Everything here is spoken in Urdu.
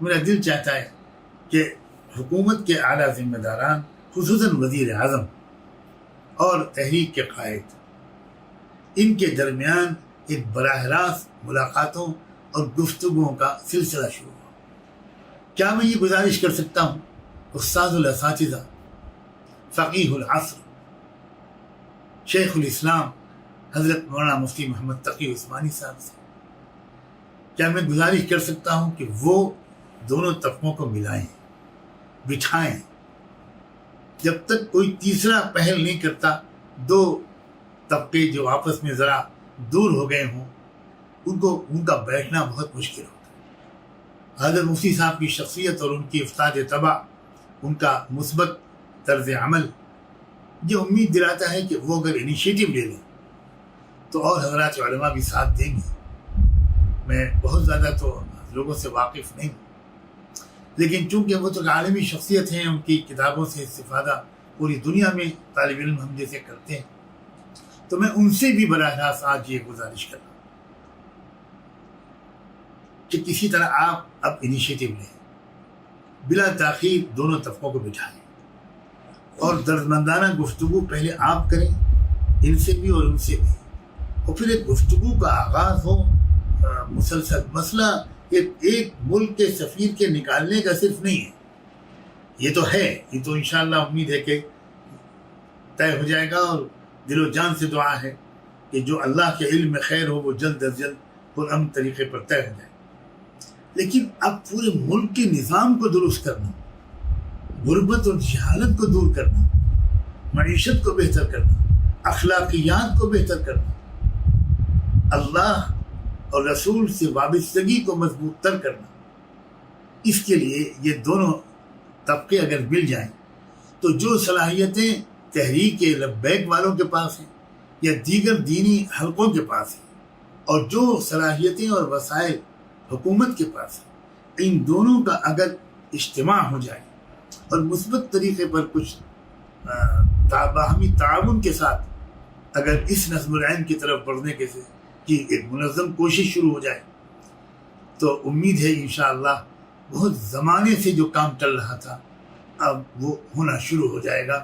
میرا دل چاہتا ہے کہ حکومت کے اعلیٰ ذمہ داران، خصوصاً وزیر اعظم اور تحریک کے قائد، ان کے درمیان ایک براہ راست ملاقاتوں اور گفتگوؤں کا سلسلہ شروع ہو۔ کیا میں یہ گزارش کر سکتا ہوں استاذ الاساتذہ، فقیہ العصر، شیخ الاسلام حضرت مولانا مفتی محمد تقی عثمانی صاحب سے؟ کیا میں گزارش کر سکتا ہوں کہ وہ دونوں طبقوں کو ملائیں، بٹھائیں؟ جب تک کوئی تیسرا پہل نہیں کرتا، دو طبقے جو آپس میں ذرا دور ہو گئے ہوں، ان کا بیٹھنا بہت مشکل ہوتا ہے۔ حضرت مفتی صاحب کی شخصیت اور ان کی افتاد طبع، ان کا مثبت طرز عمل، یہ امید دلاتا ہے کہ وہ اگر انیشیٹو لے لیں تو اور حضرات علماء بھی ساتھ دیں گے۔ میں بہت زیادہ تو لوگوں سے واقف نہیں ہوں، لیکن چونکہ وہ تو عالمی شخصیت ہیں، ان کی کتابوں سے استفادہ پوری دنیا میں طالب علم ہم جیسے کرتے ہیں، تو میں ان سے بھی براہ راست آج یہ گزارش کر رہا ہوں کہ کسی طرح آپ اب انیشیٹو لیں، بلا تاخیر دونوں طبقوں کو بٹھائیں اور دردمندانہ گفتگو پہلے آپ کریں، ان سے بھی اور ان سے بھی، اور پھر ایک گفتگو کا آغاز ہو مسلسل۔ مسئلہ ایک ملک کے سفیر کے نکالنے کا صرف نہیں ہے، یہ تو ہے، یہ تو انشاءاللہ امید ہے کہ طے ہو جائے گا، اور دل و جان سے دعا ہے کہ جو اللہ کے علم میں خیر ہو وہ جلد از جلد پرامن طریقے پر طے ہو جائے۔ لیکن اب پورے ملک کے نظام کو درست کرنا، غربت اور جہالت کو دور کرنا، معیشت کو بہتر کرنا، اخلاقیات کو بہتر کرنا، اللہ اور رسول سے وابستگی کو مضبوط تر کرنا، اس کے لیے یہ دونوں طبقے اگر مل جائیں تو جو صلاحیتیں تحریک لبیک والوں کے پاس ہیں یا دیگر دینی حلقوں کے پاس ہیں، اور جو صلاحیتیں اور وسائل حکومت کے پاس ہیں، ان دونوں کا اگر اجتماع ہو جائے اور مثبت طریقے پر کچھ باہمی تعاون کے ساتھ اگر اس نظم العین کی طرف بڑھنے کی ایک منظم کوشش شروع ہو جائے، تو امید ہے انشاءاللہ بہت زمانے سے جو کام چل رہا تھا اب وہ ہونا شروع ہو جائے گا،